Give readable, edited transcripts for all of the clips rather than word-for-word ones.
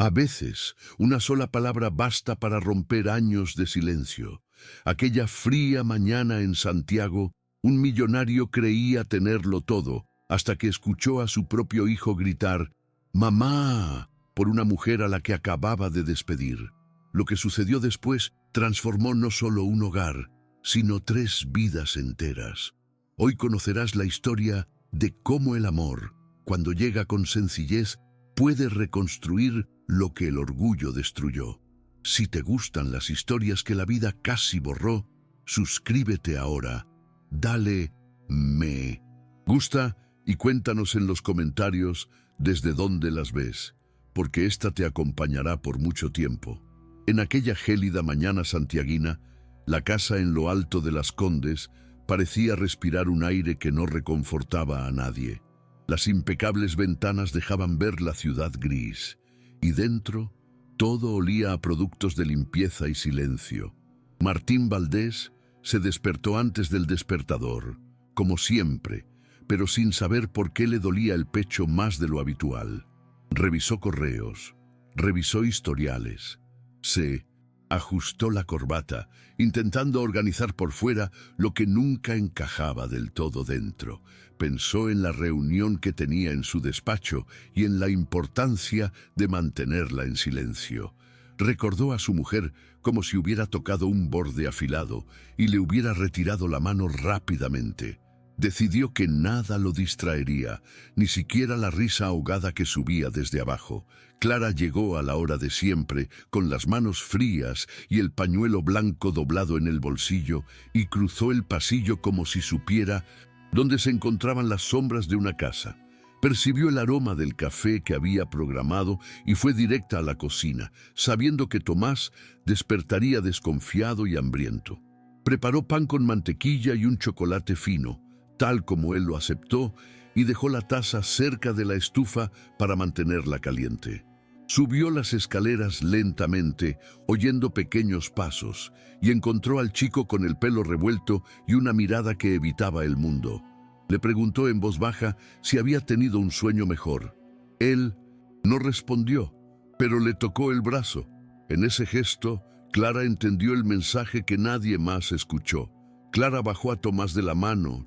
A veces, una sola palabra basta para romper años de silencio. Aquella fría mañana en Santiago, un millonario creía tenerlo todo, hasta que escuchó a su propio hijo gritar «¡Mamá!» por una mujer a la que acababa de despedir. Lo que sucedió después transformó no solo un hogar, sino 3 vidas enteras. Hoy conocerás la historia de cómo el amor, cuando llega con sencillez, puede reconstruir lo que el orgullo destruyó. Si te gustan las historias que la vida casi borró, suscríbete ahora. Dale me gusta y cuéntanos en los comentarios desde dónde las ves, porque esta te acompañará por mucho tiempo. En aquella gélida mañana santiaguina, la casa en lo alto de Las Condes parecía respirar un aire que no reconfortaba a nadie. Las impecables ventanas dejaban ver la ciudad gris, y dentro todo olía a productos de limpieza y silencio. Martín Valdés se despertó antes del despertador, como siempre, pero sin saber por qué le dolía el pecho más de lo habitual. Revisó correos, revisó historiales, se ajustó la corbata, intentando organizar por fuera lo que nunca encajaba del todo dentro. Pensó en la reunión que tenía en su despacho y en la importancia de mantenerla en silencio. Recordó a su mujer como si hubiera tocado un borde afilado y le hubiera retirado la mano rápidamente. Decidió que nada lo distraería, ni siquiera la risa ahogada que subía desde abajo. Clara llegó a la hora de siempre, con las manos frías y el pañuelo blanco doblado en el bolsillo, y cruzó el pasillo como si supiera dónde se encontraban las sombras de una casa. Percibió el aroma del café que había programado y fue directa a la cocina, sabiendo que Tomás despertaría desconfiado y hambriento. Preparó pan con mantequilla y un chocolate fino, tal como él lo aceptó, y dejó la taza cerca de la estufa para mantenerla caliente. Subió las escaleras lentamente, oyendo pequeños pasos, y encontró al chico con el pelo revuelto y una mirada que evitaba el mundo. Le preguntó en voz baja si había tenido un sueño mejor. Él no respondió, pero le tocó el brazo. En ese gesto, Clara entendió el mensaje que nadie más escuchó. Clara bajó a Tomás de la mano,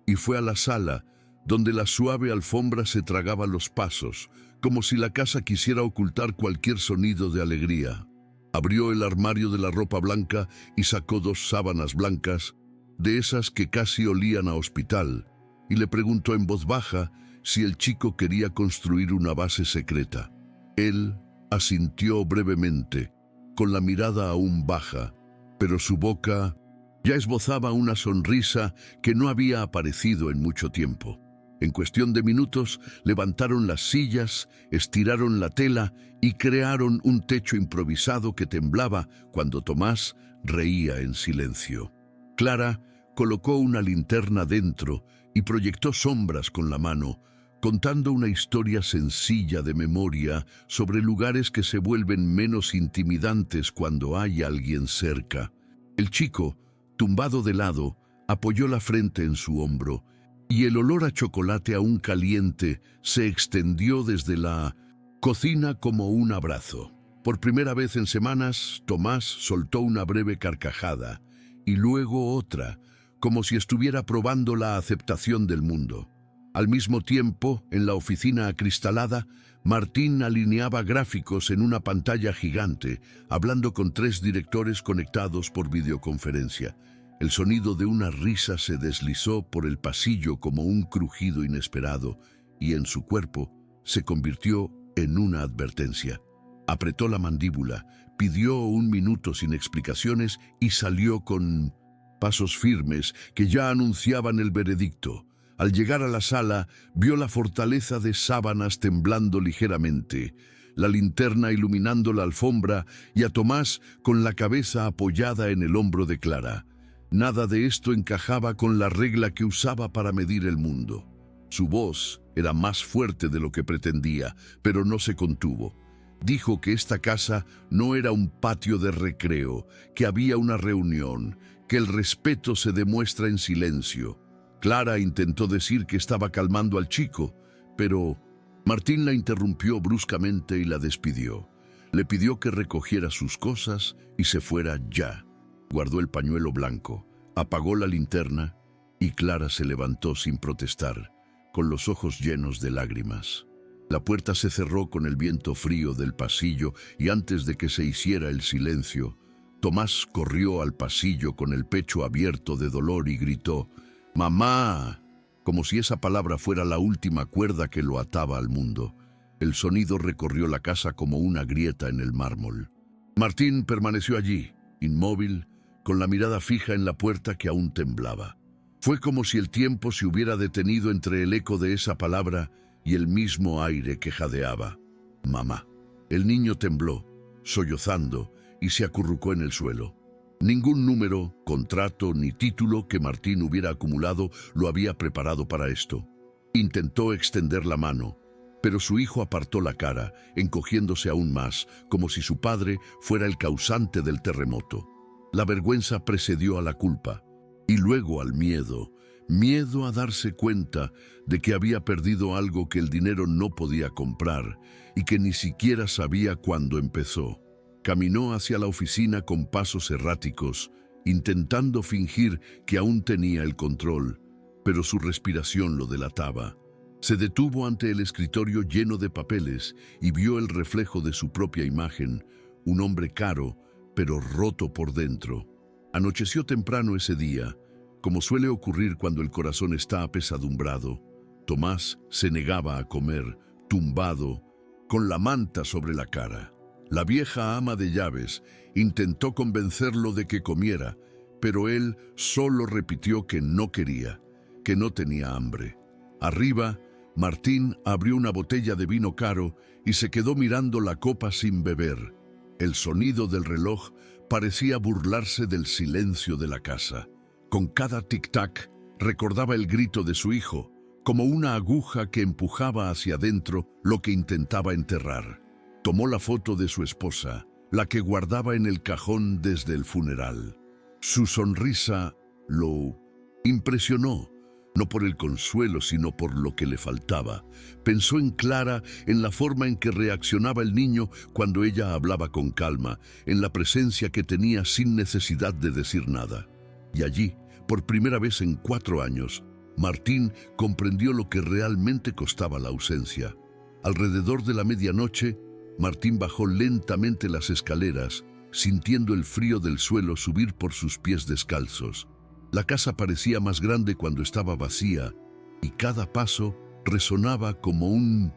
y fue a la sala, donde la suave alfombra se tragaba los pasos, como si la casa quisiera ocultar cualquier sonido de alegría. Abrió el armario de la ropa blanca y sacó 2 sábanas blancas, de esas que casi olían a hospital, y le preguntó en voz baja si el chico quería construir una base secreta. Él asintió brevemente, con la mirada aún baja, pero su boca ya esbozaba una sonrisa que no había aparecido en mucho tiempo. En cuestión de minutos, levantaron las sillas, estiraron la tela y crearon un techo improvisado que temblaba cuando Tomás reía en silencio. Clara colocó una linterna dentro y proyectó sombras con la mano, contando una historia sencilla de memoria sobre lugares que se vuelven menos intimidantes cuando hay alguien cerca. El chico, tumbado de lado, apoyó la frente en su hombro, y el olor a chocolate aún caliente se extendió desde la cocina como un abrazo. Por primera vez en semanas, Tomás soltó una breve carcajada, y luego otra, como si estuviera probando la aceptación del mundo. Al mismo tiempo, en la oficina acristalada, Martín alineaba gráficos en una pantalla gigante, hablando con 3 directores conectados por videoconferencia. El sonido de una risa se deslizó por el pasillo como un crujido inesperado, y en su cuerpo se convirtió en una advertencia. Apretó la mandíbula, pidió 1 minuto sin explicaciones y salió con pasos firmes que ya anunciaban el veredicto. Al llegar a la sala, vio la fortaleza de sábanas temblando ligeramente, la linterna iluminando la alfombra y a Tomás con la cabeza apoyada en el hombro de Clara. Nada de esto encajaba con la regla que usaba para medir el mundo. Su voz era más fuerte de lo que pretendía, pero no se contuvo. Dijo que esta casa no era un patio de recreo, que había una reunión, que el respeto se demuestra en silencio. Clara intentó decir que estaba calmando al chico, pero Martín la interrumpió bruscamente y la despidió. Le pidió que recogiera sus cosas y se fuera ya. Guardó el pañuelo blanco, apagó la linterna y Clara se levantó sin protestar, con los ojos llenos de lágrimas. La puerta se cerró con el viento frío del pasillo y antes de que se hiciera el silencio, Tomás corrió al pasillo con el pecho abierto de dolor y gritó: «¡Mamá!», como si esa palabra fuera la última cuerda que lo ataba al mundo. El sonido recorrió la casa como una grieta en el mármol. Martín permaneció allí, inmóvil, con la mirada fija en la puerta que aún temblaba. Fue como si el tiempo se hubiera detenido entre el eco de esa palabra y el mismo aire que jadeaba. «Mamá». El niño tembló, sollozando, y se acurrucó en el suelo. Ningún número, contrato ni título que Martín hubiera acumulado lo había preparado para esto. Intentó extender la mano, pero su hijo apartó la cara, encogiéndose aún más, como si su padre fuera el causante del terremoto. La vergüenza precedió a la culpa, y luego al miedo. Miedo a darse cuenta de que había perdido algo que el dinero no podía comprar y que ni siquiera sabía cuándo empezó. Caminó hacia la oficina con pasos erráticos, intentando fingir que aún tenía el control, pero su respiración lo delataba. Se detuvo ante el escritorio lleno de papeles y vio el reflejo de su propia imagen, un hombre caro, pero roto por dentro. Anocheció temprano ese día, como suele ocurrir cuando el corazón está apesadumbrado. Tomás se negaba a comer, tumbado, con la manta sobre la cara. La vieja ama de llaves intentó convencerlo de que comiera, pero él solo repitió que no quería, que no tenía hambre. Arriba, Martín abrió una botella de vino caro y se quedó mirando la copa sin beber. El sonido del reloj parecía burlarse del silencio de la casa. Con cada tic-tac recordaba el grito de su hijo, como una aguja que empujaba hacia adentro lo que intentaba enterrar. Tomó la foto de su esposa, la que guardaba en el cajón desde el funeral. Su sonrisa lo impresionó, no por el consuelo, sino por lo que le faltaba. Pensó en Clara, en la forma en que reaccionaba el niño cuando ella hablaba con calma, en la presencia que tenía sin necesidad de decir nada. Y allí, por primera vez en 4 años, Martín comprendió lo que realmente costaba la ausencia. Alrededor de la medianoche, Martín bajó lentamente las escaleras, sintiendo el frío del suelo subir por sus pies descalzos. La casa parecía más grande cuando estaba vacía, y cada paso resonaba como un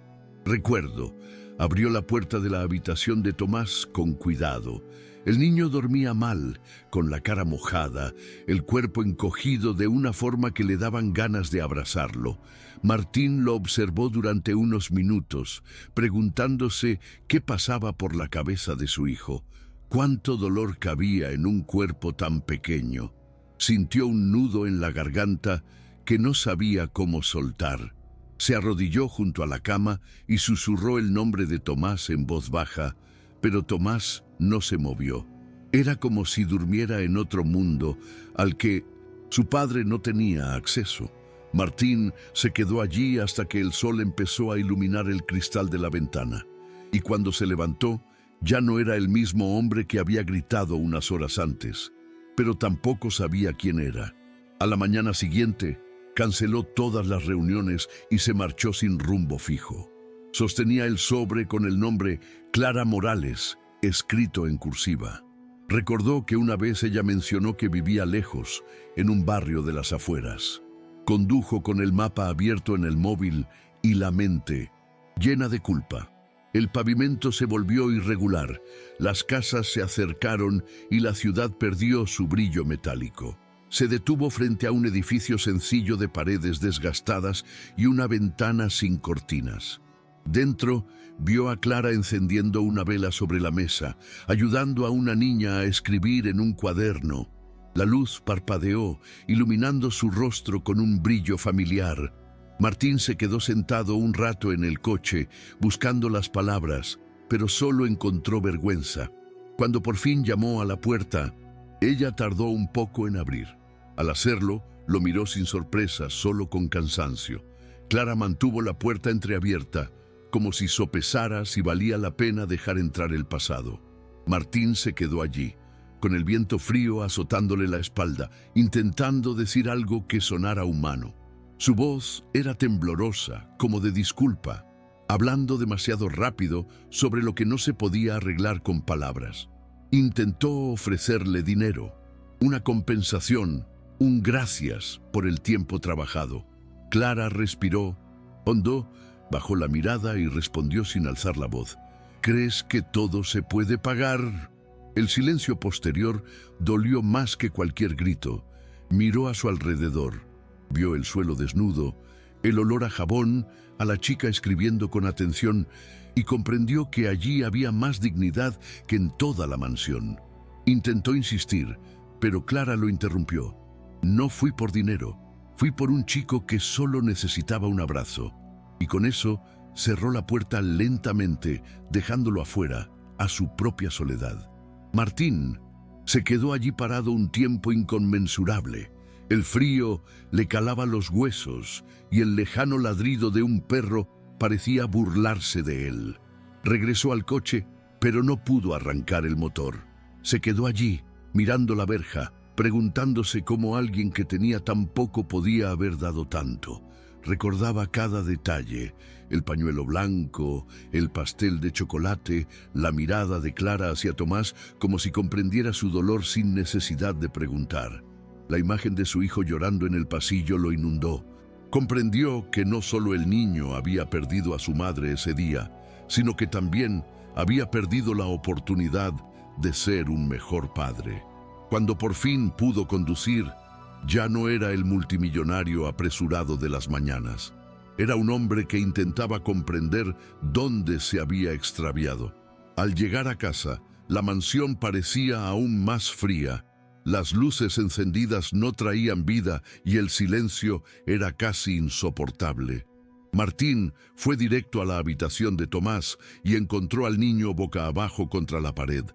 recuerdo. Abrió la puerta de la habitación de Tomás con cuidado. El niño dormía mal, con la cara mojada, el cuerpo encogido de una forma que le daban ganas de abrazarlo. Martín lo observó durante unos minutos, preguntándose qué pasaba por la cabeza de su hijo. Cuánto dolor cabía en un cuerpo tan pequeño. Sintió un nudo en la garganta que no sabía cómo soltar. Se arrodilló junto a la cama y susurró el nombre de Tomás en voz baja, pero Tomás no se movió. Era como si durmiera en otro mundo al que su padre no tenía acceso. Martín se quedó allí hasta que el sol empezó a iluminar el cristal de la ventana, y cuando se levantó, ya no era el mismo hombre que había gritado unas horas antes, pero tampoco sabía quién era. A la mañana siguiente, canceló todas las reuniones y se marchó sin rumbo fijo. Sostenía el sobre con el nombre Clara Morales, escrito en cursiva. Recordó que una vez ella mencionó que vivía lejos, en un barrio de las afueras. Condujo con el mapa abierto en el móvil y la mente llena de culpa. El pavimento se volvió irregular, las casas se acercaron y la ciudad perdió su brillo metálico. Se detuvo frente a un edificio sencillo de paredes desgastadas y una ventana sin cortinas. Dentro, vio a Clara encendiendo una vela sobre la mesa, ayudando a una niña a escribir en un cuaderno. La luz parpadeó, iluminando su rostro con un brillo familiar. Martín se quedó sentado un rato en el coche, buscando las palabras, pero solo encontró vergüenza. Cuando por fin llamó a la puerta, ella tardó un poco en abrir. Al hacerlo, lo miró sin sorpresa, solo con cansancio. Clara mantuvo la puerta entreabierta, como si sopesara si valía la pena dejar entrar el pasado. Martín se quedó allí, con el viento frío azotándole la espalda, intentando decir algo que sonara humano. Su voz era temblorosa, como de disculpa, hablando demasiado rápido sobre lo que no se podía arreglar con palabras. Intentó ofrecerle dinero, una compensación, un gracias por el tiempo trabajado. Clara respiró hondo, bajó la mirada y respondió sin alzar la voz. ¿Crees que todo se puede pagar? El silencio posterior dolió más que cualquier grito. Miró a su alrededor. Vio el suelo desnudo, el olor a jabón, a la chica escribiendo con atención y comprendió que allí había más dignidad que en toda la mansión. Intentó insistir, pero Clara lo interrumpió. No fui por dinero, fui por un chico que solo necesitaba un abrazo. Y con eso cerró la puerta lentamente, dejándolo afuera, a su propia soledad. Martín se quedó allí parado un tiempo inconmensurable. El frío le calaba los huesos y el lejano ladrido de un perro parecía burlarse de él. Regresó al coche, pero no pudo arrancar el motor. Se quedó allí, mirando la verja, preguntándose cómo alguien que tenía tan poco podía haber dado tanto. Recordaba cada detalle, el pañuelo blanco, el pastel de chocolate, la mirada de Clara hacia Tomás como si comprendiera su dolor sin necesidad de preguntar. La imagen de su hijo llorando en el pasillo lo inundó. Comprendió que no solo el niño había perdido a su madre ese día, sino que también había perdido la oportunidad de ser un mejor padre. Cuando por fin pudo conducir, ya no era el multimillonario apresurado de las mañanas. Era un hombre que intentaba comprender dónde se había extraviado. Al llegar a casa, la mansión parecía aún más fría. Las luces encendidas no traían vida y el silencio era casi insoportable. Martín fue directo a la habitación de Tomás y encontró al niño boca abajo contra la pared.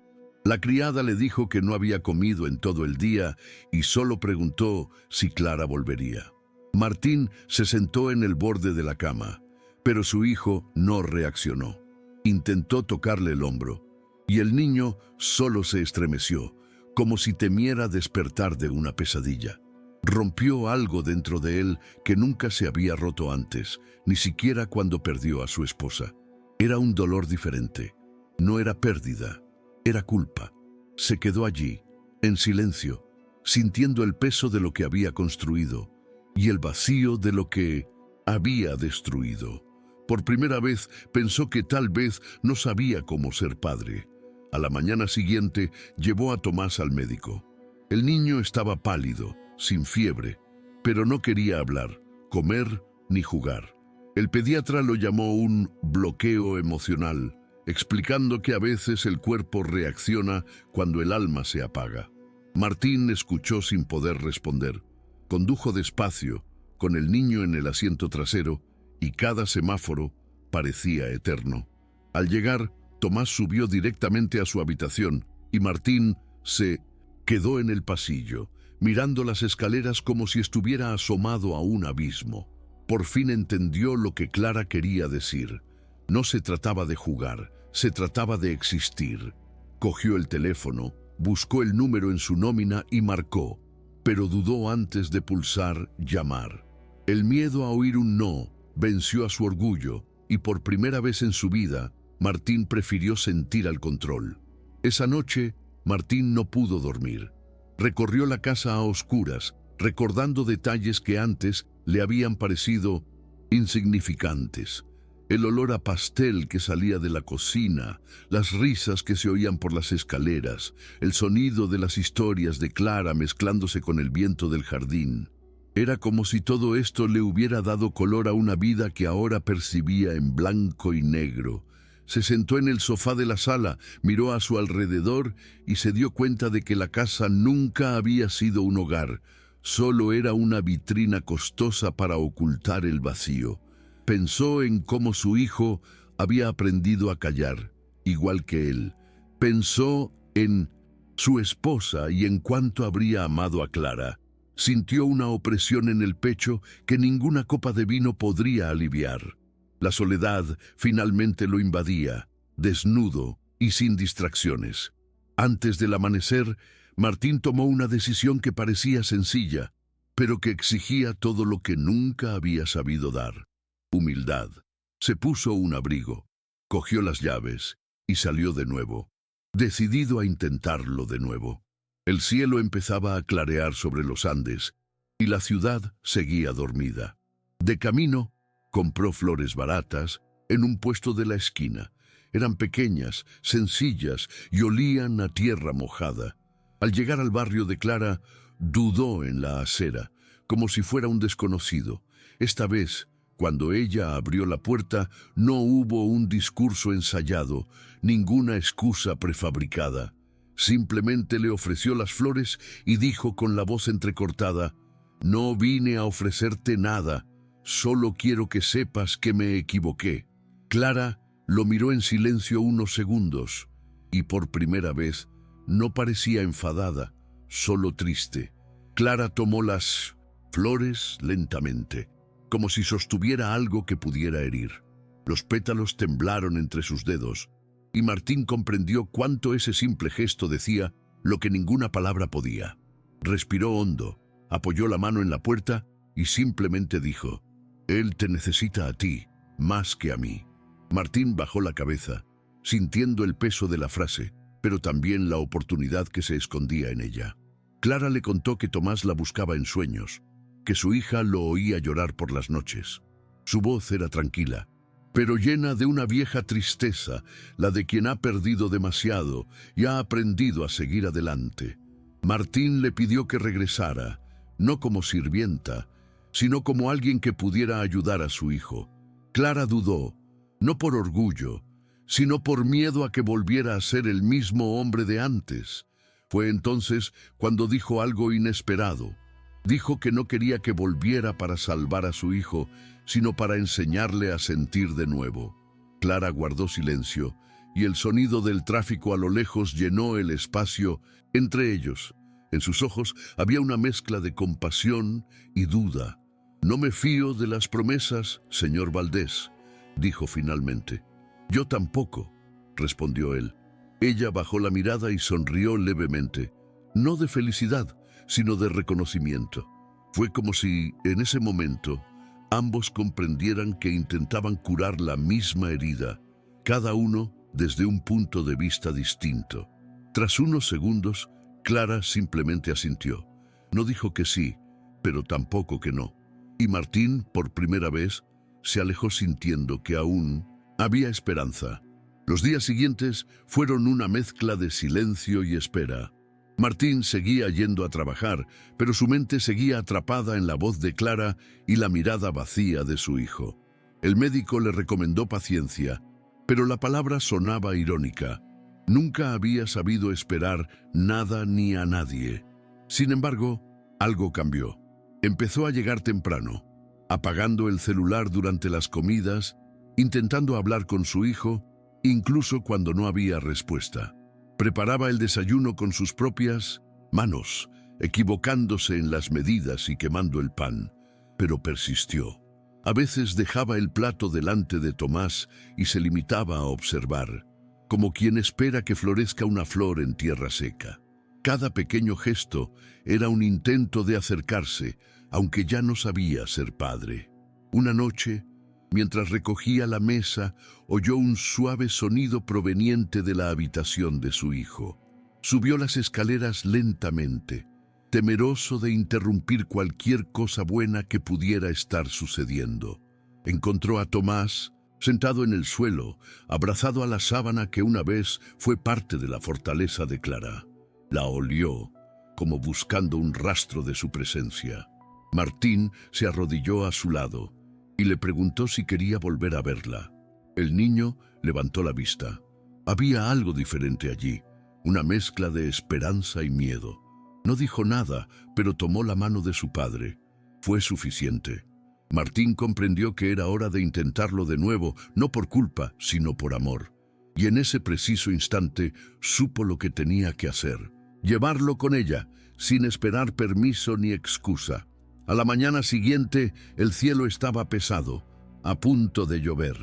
La criada le dijo que no había comido en todo el día y solo preguntó si Clara volvería. Martín se sentó en el borde de la cama, pero su hijo no reaccionó. Intentó tocarle el hombro y el niño solo se estremeció, como si temiera despertar de una pesadilla. Rompió algo dentro de él que nunca se había roto antes, ni siquiera cuando perdió a su esposa. Era un dolor diferente. No era pérdida, era culpa. Se quedó allí, en silencio, sintiendo el peso de lo que había construido y el vacío de lo que había destruido. Por primera vez pensó que tal vez no sabía cómo ser padre. A la mañana siguiente llevó a Tomás al médico. El niño estaba pálido, sin fiebre, pero no quería hablar, comer ni jugar. El pediatra lo llamó un bloqueo emocional, explicando que a veces el cuerpo reacciona cuando el alma se apaga. Martín escuchó sin poder responder. Condujo despacio, con el niño en el asiento trasero, y cada semáforo parecía eterno. Al llegar, Tomás subió directamente a su habitación y Martín se quedó en el pasillo, mirando las escaleras como si estuviera asomado a un abismo. Por fin entendió lo que Clara quería decir. No se trataba de jugar, se trataba de existir. Cogió el teléfono, buscó el número en su nómina y marcó, pero dudó antes de pulsar llamar. El miedo a oír un no venció a su orgullo y por primera vez en su vida, Martín prefirió sentir al control. Esa noche, Martín no pudo dormir. Recorrió la casa a oscuras, recordando detalles que antes le habían parecido insignificantes. El olor a pastel que salía de la cocina, las risas que se oían por las escaleras, el sonido de las historias de Clara mezclándose con el viento del jardín. Era como si todo esto le hubiera dado color a una vida que ahora percibía en blanco y negro. Se sentó en el sofá de la sala, miró a su alrededor y se dio cuenta de que la casa nunca había sido un hogar, solo era una vitrina costosa para ocultar el vacío. Pensó en cómo su hijo había aprendido a callar, igual que él. Pensó en su esposa y en cuánto habría amado a Clara. Sintió una opresión en el pecho que ninguna copa de vino podría aliviar. La soledad finalmente lo invadía, desnudo y sin distracciones. Antes del amanecer, Martín tomó una decisión que parecía sencilla, pero que exigía todo lo que nunca había sabido dar: humildad. Se puso un abrigo, cogió las llaves y salió de nuevo, decidido a intentarlo de nuevo. El cielo empezaba a clarear sobre los Andes y la ciudad seguía dormida. De camino, compró flores baratas en un puesto de la esquina. Eran pequeñas, sencillas y olían a tierra mojada. Al llegar al barrio de Clara, dudó en la acera, como si fuera un desconocido. Esta vez, cuando ella abrió la puerta, no hubo un discurso ensayado, ninguna excusa prefabricada. Simplemente le ofreció las flores y dijo con la voz entrecortada: «No vine a ofrecerte nada, solo quiero que sepas que me equivoqué». Clara lo miró en silencio unos segundos y por primera vez no parecía enfadada, solo triste. Clara tomó las flores lentamente, como si sostuviera algo que pudiera herir. Los pétalos temblaron entre sus dedos y Martín comprendió cuánto ese simple gesto decía lo que ninguna palabra podía. Respiró hondo, apoyó la mano en la puerta y simplemente dijo: «Él te necesita a ti, más que a mí». Martín bajó la cabeza, sintiendo el peso de la frase, pero también la oportunidad que se escondía en ella. Clara le contó que Tomás la buscaba en sueños, que su hija lo oía llorar por las noches. Su voz era tranquila, pero llena de una vieja tristeza, la de quien ha perdido demasiado y ha aprendido a seguir adelante. Martín le pidió que regresara, no como sirvienta, sino como alguien que pudiera ayudar a su hijo. Clara dudó, no por orgullo, sino por miedo a que volviera a ser el mismo hombre de antes. Fue entonces cuando dijo algo inesperado. Dijo que no quería que volviera para salvar a su hijo, sino para enseñarle a sentir de nuevo. Clara guardó silencio, y el sonido del tráfico a lo lejos llenó el espacio entre ellos. En sus ojos había una mezcla de compasión y duda. «No me fío de las promesas, señor Valdés», dijo finalmente. «Yo tampoco», respondió él. Ella bajó la mirada y sonrió levemente, no de felicidad, sino de reconocimiento. Fue como si, en ese momento, ambos comprendieran que intentaban curar la misma herida, cada uno desde un punto de vista distinto. Tras unos segundos, Clara simplemente asintió. No dijo que sí, pero tampoco que no. Y Martín, por primera vez, se alejó sintiendo que aún había esperanza. Los días siguientes fueron una mezcla de silencio y espera. Martín seguía yendo a trabajar, pero su mente seguía atrapada en la voz de Clara y la mirada vacía de su hijo. El médico le recomendó paciencia, pero la palabra sonaba irónica. Nunca había sabido esperar nada ni a nadie. Sin embargo, algo cambió. Empezó a llegar temprano, apagando el celular durante las comidas, intentando hablar con su hijo, incluso cuando no había respuesta. Preparaba el desayuno con sus propias manos, equivocándose en las medidas y quemando el pan, pero persistió. A veces dejaba el plato delante de Tomás y se limitaba a observar, como quien espera que florezca una flor en tierra seca. Cada pequeño gesto era un intento de acercarse, aunque ya no sabía ser padre. Una noche, mientras recogía la mesa, oyó un suave sonido proveniente de la habitación de su hijo. Subió las escaleras lentamente, temeroso de interrumpir cualquier cosa buena que pudiera estar sucediendo. Encontró a Tomás sentado en el suelo, abrazado a la sábana que una vez fue parte de la fortaleza de Clara. La olió, como buscando un rastro de su presencia. Martín se arrodilló a su lado y le preguntó si quería volver a verla. El niño levantó la vista. Había algo diferente allí, una mezcla de esperanza y miedo. No dijo nada, pero tomó la mano de su padre. Fue suficiente. Martín comprendió que era hora de intentarlo de nuevo, no por culpa, sino por amor. Y en ese preciso instante supo lo que tenía que hacer: llevarlo con ella, sin esperar permiso ni excusa. A la mañana siguiente, el cielo estaba pesado. a punto de llover.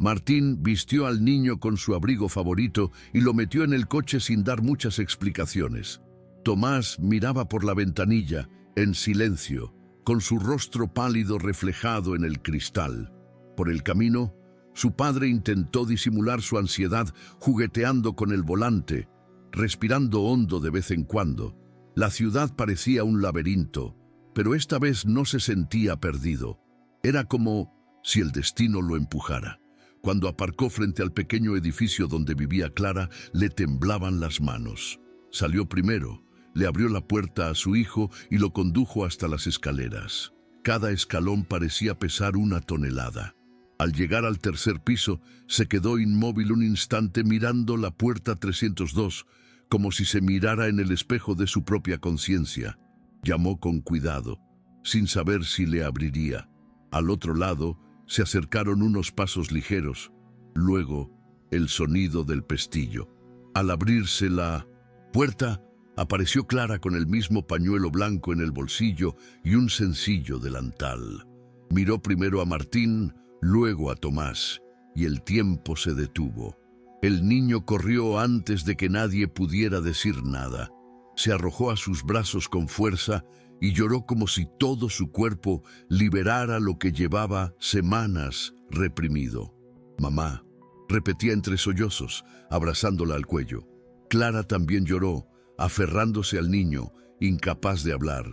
Martín vistió al niño con su abrigo favorito y lo metió en el coche sin dar muchas explicaciones. Tomás miraba por la ventanilla, en silencio, con su rostro pálido reflejado en el cristal. Por el camino, su padre intentó disimular su ansiedad jugueteando con el volante, respirando hondo de vez en cuando. La ciudad parecía un laberinto, pero esta vez no se sentía perdido. Era como si el destino lo empujara. Cuando aparcó frente al pequeño edificio donde vivía Clara, le temblaban las manos. Salió primero, le abrió la puerta a su hijo y lo condujo hasta las escaleras. Cada escalón parecía pesar 1 tonelada. Al llegar al tercer piso, se quedó inmóvil un instante mirando la puerta 302, como si se mirara en el espejo de su propia conciencia. Llamó con cuidado, sin saber si le abriría. Al otro lado, se acercaron unos pasos ligeros. Luego, el sonido del pestillo. Al abrirse la puerta, apareció Clara con el mismo pañuelo blanco en el bolsillo y un sencillo delantal. Miró primero a Martín, luego a Tomás, y el tiempo se detuvo. El niño corrió antes de que nadie pudiera decir nada. Se arrojó a sus brazos con fuerza y lloró como si todo su cuerpo liberara lo que llevaba semanas reprimido. «Mamá», repetía entre sollozos, abrazándola al cuello. Clara también lloró, aferrándose al niño, incapaz de hablar.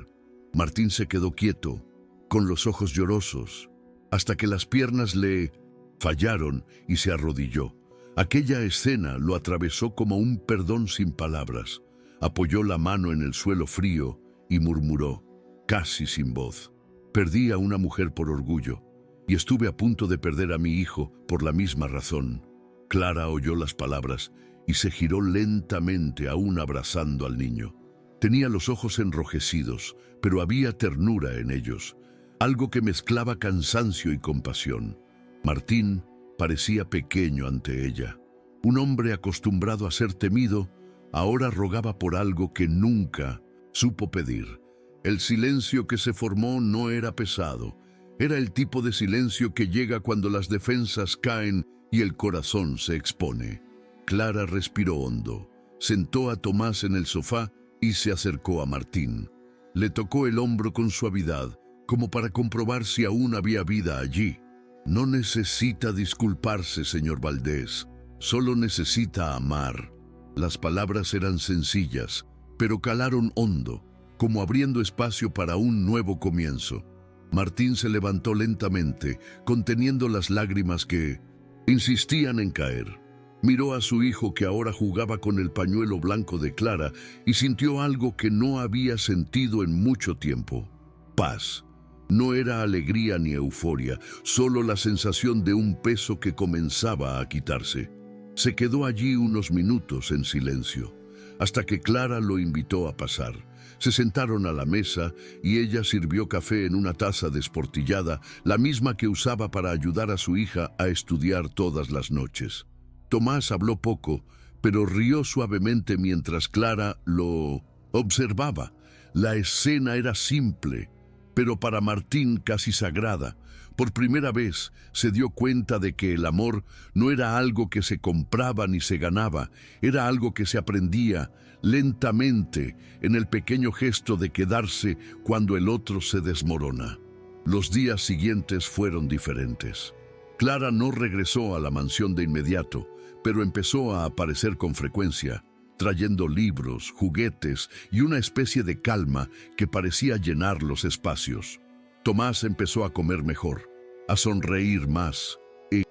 Martín se quedó quieto, con los ojos llorosos, hasta que las piernas le fallaron y se arrodilló. Aquella escena lo atravesó como un perdón sin palabras. Apoyó la mano en el suelo frío y murmuró, casi sin voz: «Perdí a una mujer por orgullo, y estuve a punto de perder a mi hijo por la misma razón». Clara oyó las palabras y se giró lentamente, aún abrazando al niño. Tenía los ojos enrojecidos, pero había ternura en ellos, algo que mezclaba cansancio y compasión. Martín parecía pequeño ante ella. Un hombre acostumbrado a ser temido, ahora rogaba por algo que nunca supo pedir. El silencio que se formó no era pesado. Era el tipo de silencio que llega cuando las defensas caen y el corazón se expone. Clara respiró hondo, sentó a Tomás en el sofá y se acercó a Martín. Le tocó el hombro con suavidad, como para comprobar si aún había vida allí. «No necesita disculparse, señor Valdés, solo necesita amar». Las palabras eran sencillas, pero calaron hondo, como abriendo espacio para un nuevo comienzo. Martín se levantó lentamente, conteniendo las lágrimas que insistían en caer. Miró a su hijo que ahora jugaba con el pañuelo blanco de Clara y sintió algo que no había sentido en mucho tiempo: paz. No era alegría ni euforia, solo la sensación de un peso que comenzaba a quitarse. Se quedó allí unos minutos en silencio, hasta que Clara lo invitó a pasar. Se sentaron a la mesa y ella sirvió café en una taza desportillada, la misma que usaba para ayudar a su hija a estudiar todas las noches. Tomás habló poco, pero rió suavemente mientras Clara lo observaba. La escena era simple, pero para Martín casi sagrada. Por primera vez se dio cuenta de que el amor no era algo que se compraba ni se ganaba, era algo que se aprendía lentamente en el pequeño gesto de quedarse cuando el otro se desmorona. Los días siguientes fueron diferentes. Clara no regresó a la mansión de inmediato, pero empezó a aparecer con frecuencia, trayendo libros, juguetes y una especie de calma que parecía llenar los espacios. Tomás empezó a comer mejor, a sonreír más, e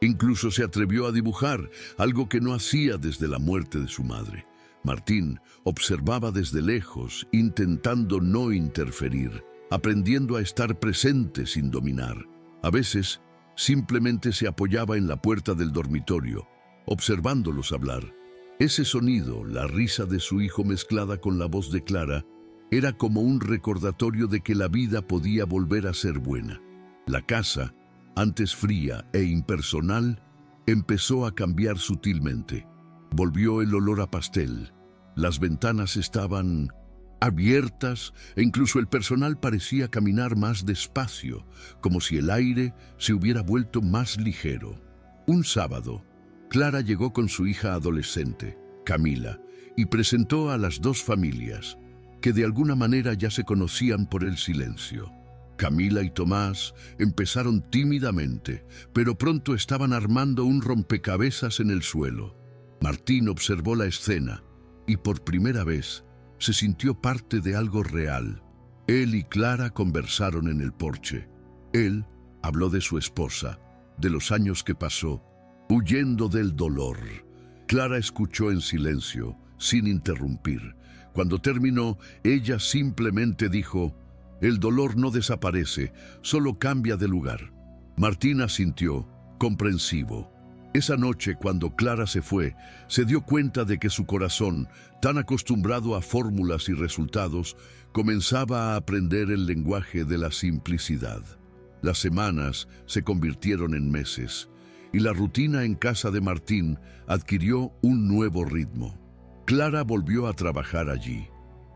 incluso se atrevió a dibujar, algo que no hacía desde la muerte de su madre. Martín observaba desde lejos, intentando no interferir, aprendiendo a estar presente sin dominar. A veces, simplemente se apoyaba en la puerta del dormitorio, observándolos hablar. Ese sonido, la risa de su hijo mezclada con la voz de Clara, era como un recordatorio de que la vida podía volver a ser buena. La casa, antes fría e impersonal, empezó a cambiar sutilmente. Volvió el olor a pastel. Las ventanas estaban abiertas, e incluso el personal parecía caminar más despacio, como si el aire se hubiera vuelto más ligero. Un sábado, Clara llegó con su hija adolescente, Camila, y presentó a las dos familias, que de alguna manera ya se conocían por el silencio. Camila y Tomás empezaron tímidamente, pero pronto estaban armando un rompecabezas en el suelo. Martín observó la escena y por primera vez se sintió parte de algo real. Él y Clara conversaron en el porche. Él habló de su esposa, de los años que pasó, huyendo del dolor. Clara escuchó en silencio, sin interrumpir. Cuando terminó, ella simplemente dijo: «El dolor no desaparece, solo cambia de lugar». Martín asintió, comprensivo. Esa noche, cuando Clara se fue, se dio cuenta de que su corazón, tan acostumbrado a fórmulas y resultados, comenzaba a aprender el lenguaje de la simplicidad. Las semanas se convirtieron en meses, y la rutina en casa de Martín adquirió un nuevo ritmo. Clara volvió a trabajar allí,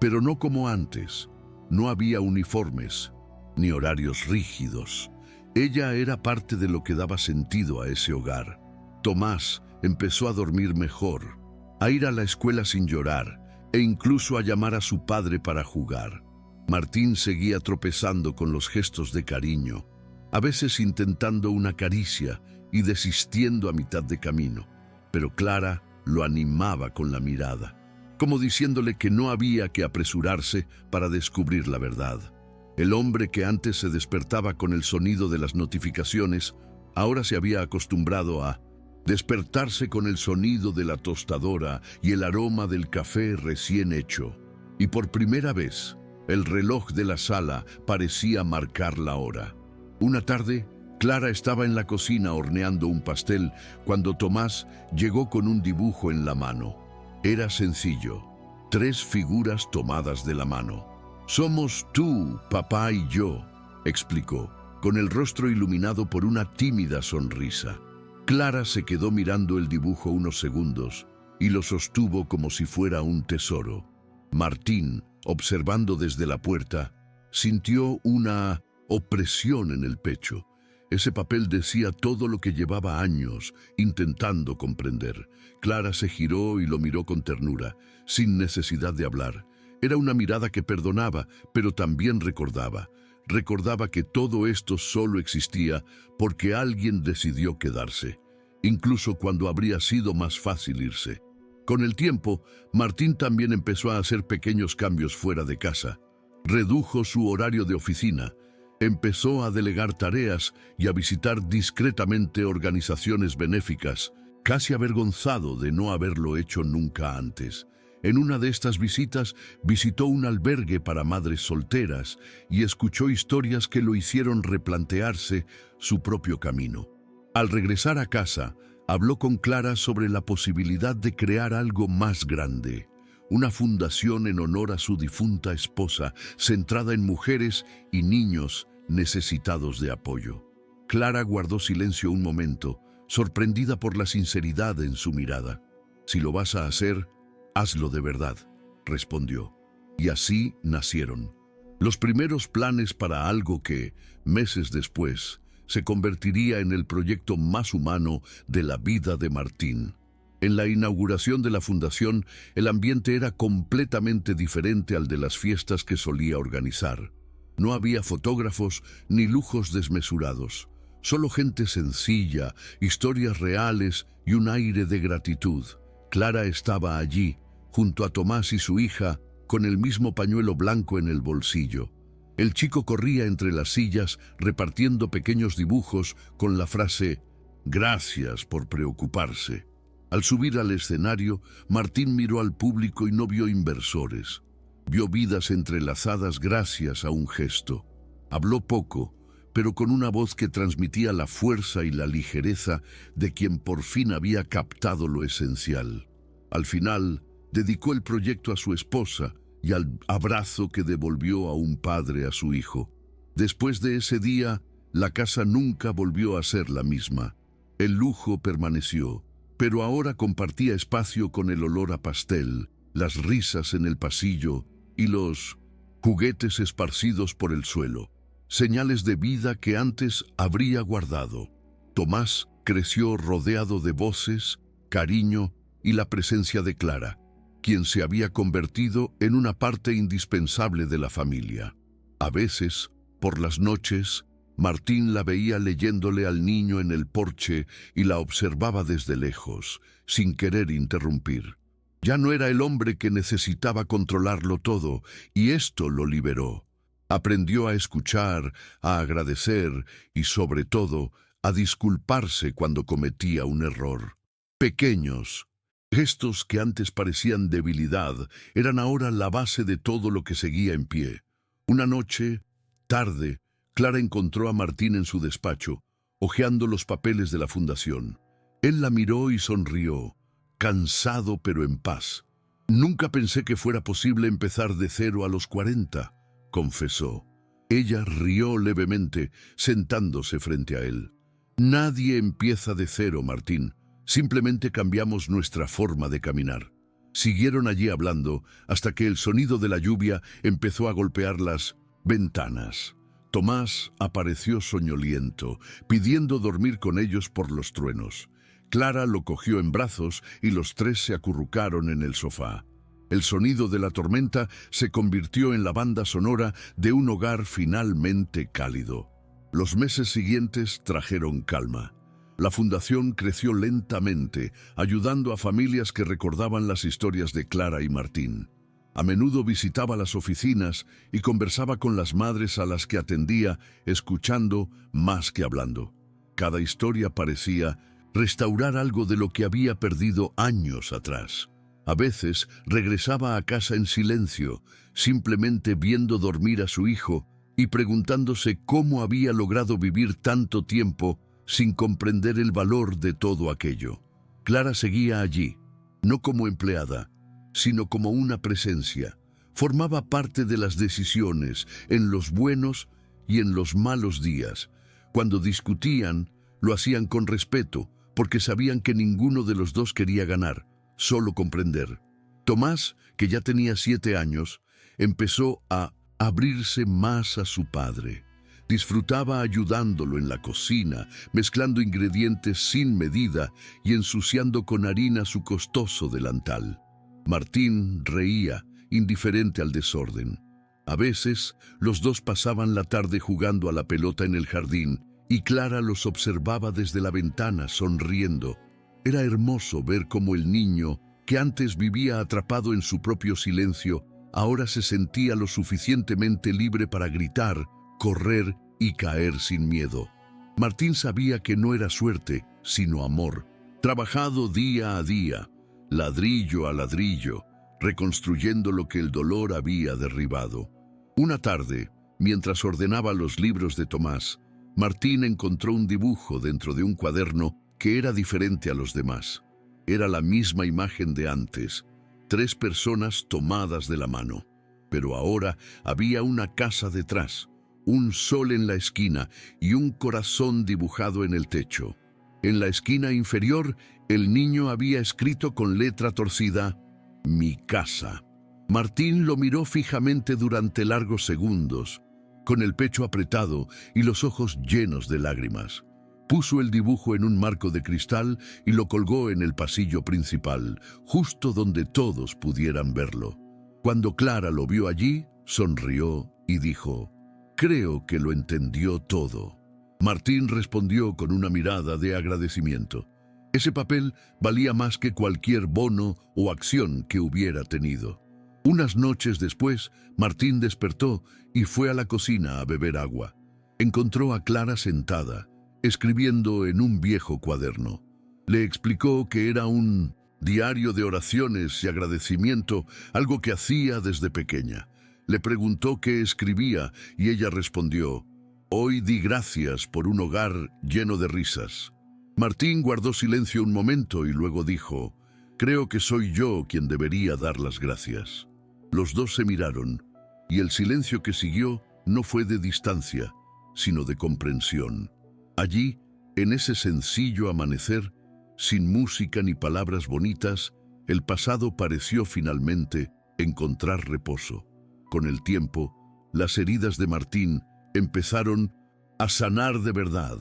pero no como antes. No había uniformes, ni horarios rígidos. Ella era parte de lo que daba sentido a ese hogar. Tomás empezó a dormir mejor, a ir a la escuela sin llorar e incluso a llamar a su padre para jugar. Martín seguía tropezando con los gestos de cariño, a veces intentando una caricia y desistiendo a mitad de camino, pero Clara lo animaba con la mirada, como diciéndole que no había que apresurarse para descubrir la verdad. El hombre que antes se despertaba con el sonido de las notificaciones, ahora se había acostumbrado a despertarse con el sonido de la tostadora y el aroma del café recién hecho. Y por primera vez, el reloj de la sala parecía marcar la hora. Una tarde, Clara estaba en la cocina horneando un pastel cuando Tomás llegó con un dibujo en la mano. Era sencillo, 3 figuras tomadas de la mano. «Somos tú, papá y yo», explicó, con el rostro iluminado por una tímida sonrisa. Clara se quedó mirando el dibujo unos segundos y lo sostuvo como si fuera un tesoro. Martín, observando desde la puerta, sintió una opresión en el pecho. Ese papel decía todo lo que llevaba años intentando comprender. Clara se giró y lo miró con ternura, sin necesidad de hablar. Era una mirada que perdonaba, pero también recordaba. Recordaba que todo esto solo existía porque alguien decidió quedarse, incluso cuando habría sido más fácil irse. Con el tiempo, Martín también empezó a hacer pequeños cambios fuera de casa. Redujo su horario de oficina, empezó a delegar tareas y a visitar discretamente organizaciones benéficas, casi avergonzado de no haberlo hecho nunca antes. En una de estas visitas visitó un albergue para madres solteras y escuchó historias que lo hicieron replantearse su propio camino. Al regresar a casa, habló con Clara sobre la posibilidad de crear algo más grande, una fundación en honor a su difunta esposa, centrada en mujeres y niños necesitados de apoyo. Clara guardó silencio un momento, sorprendida por la sinceridad en su mirada. «Si lo vas a hacer, hazlo de verdad», respondió. Y así nacieron los primeros planes para algo que, meses después, se convertiría en el proyecto más humano de la vida de Martín. En la inauguración de la fundación, el ambiente era completamente diferente al de las fiestas que solía organizar. No había fotógrafos ni lujos desmesurados, solo gente sencilla, historias reales y un aire de gratitud. Clara estaba allí, junto a Tomás y su hija, con el mismo pañuelo blanco en el bolsillo. El chico corría entre las sillas repartiendo pequeños dibujos con la frase «Gracias por preocuparse». Al subir al escenario, Martín miró al público y no vio inversores. Vio vidas entrelazadas gracias a un gesto. Habló poco, pero con una voz que transmitía la fuerza y la ligereza de quien por fin había captado lo esencial. Al final, dedicó el proyecto a su esposa y al abrazo que devolvió a un padre a su hijo. Después de ese día, la casa nunca volvió a ser la misma. El lujo permaneció, pero ahora compartía espacio con el olor a pastel, las risas en el pasillo y los juguetes esparcidos por el suelo, señales de vida que antes habría guardado. Tomás creció rodeado de voces, cariño y la presencia de Clara, quien se había convertido en una parte indispensable de la familia. A veces, por las noches, Martín la veía leyéndole al niño en el porche y la observaba desde lejos, sin querer interrumpir. Ya no era el hombre que necesitaba controlarlo todo, y esto lo liberó. Aprendió a escuchar, a agradecer y, sobre todo, a disculparse cuando cometía un error. Pequeños gestos que antes parecían debilidad eran ahora la base de todo lo que seguía en pie. Una noche, tarde, Clara encontró a Martín en su despacho, hojeando los papeles de la fundación. Él la miró y sonrió, cansado pero en paz. «Nunca pensé que fuera posible empezar de cero a los 40», confesó. Ella rió levemente, sentándose frente a él. «Nadie empieza de cero, Martín. Simplemente cambiamos nuestra forma de caminar». Siguieron allí hablando hasta que el sonido de la lluvia empezó a golpear las ventanas. Tomás apareció soñoliento, pidiendo dormir con ellos por los truenos. Clara lo cogió en brazos y los tres se acurrucaron en el sofá. El sonido de la tormenta se convirtió en la banda sonora de un hogar finalmente cálido. Los meses siguientes trajeron calma. La fundación creció lentamente, ayudando a familias que recordaban las historias de Clara y Martín. A menudo visitaba las oficinas y conversaba con las madres a las que atendía, escuchando más que hablando. Cada historia parecía restaurar algo de lo que había perdido años atrás. A veces regresaba a casa en silencio, simplemente viendo dormir a su hijo y preguntándose cómo había logrado vivir tanto tiempo sin comprender el valor de todo aquello. Clara seguía allí, no como empleada, sino como una presencia. Formaba parte de las decisiones, en los buenos y en los malos días. Cuando discutían, lo hacían con respeto, porque sabían que ninguno de los dos quería ganar, solo comprender. Tomás, que ya tenía 7 años, empezó a abrirse más a su padre. Disfrutaba ayudándolo en la cocina, mezclando ingredientes sin medida y ensuciando con harina su costoso delantal. Martín reía, indiferente al desorden. A veces, los dos pasaban la tarde jugando a la pelota en el jardín, y Clara los observaba desde la ventana, sonriendo. Era hermoso ver cómo el niño, que antes vivía atrapado en su propio silencio, ahora se sentía lo suficientemente libre para gritar, correr y caer sin miedo. Martín sabía que no era suerte, sino amor, trabajado día a día, ladrillo a ladrillo, reconstruyendo lo que el dolor había derribado. Una tarde, mientras ordenaba los libros de Tomás, Martín encontró un dibujo dentro de un cuaderno que era diferente a los demás. Era la misma imagen de antes, 3 personas tomadas de la mano. Pero ahora había una casa detrás, un sol en la esquina y un corazón dibujado en el techo. En la esquina inferior, el niño había escrito con letra torcida, «Mi casa». Martín lo miró fijamente durante largos segundos, con el pecho apretado y los ojos llenos de lágrimas. Puso el dibujo en un marco de cristal y lo colgó en el pasillo principal, justo donde todos pudieran verlo. Cuando Clara lo vio allí, sonrió y dijo, «Creo que lo entendió todo». Martín respondió con una mirada de agradecimiento. Ese papel valía más que cualquier bono o acción que hubiera tenido. Unas noches después, Martín despertó y fue a la cocina a beber agua. Encontró a Clara sentada, escribiendo en un viejo cuaderno. Le explicó que era un diario de oraciones y agradecimiento, algo que hacía desde pequeña. Le preguntó qué escribía y ella respondió, «Hoy di gracias por un hogar lleno de risas». Martín guardó silencio un momento y luego dijo, «Creo que soy yo quien debería dar las gracias». Los dos se miraron, y el silencio que siguió no fue de distancia, sino de comprensión. Allí, en ese sencillo amanecer, sin música ni palabras bonitas, el pasado pareció finalmente encontrar reposo. Con el tiempo, las heridas de Martín empezaron a sanar de verdad.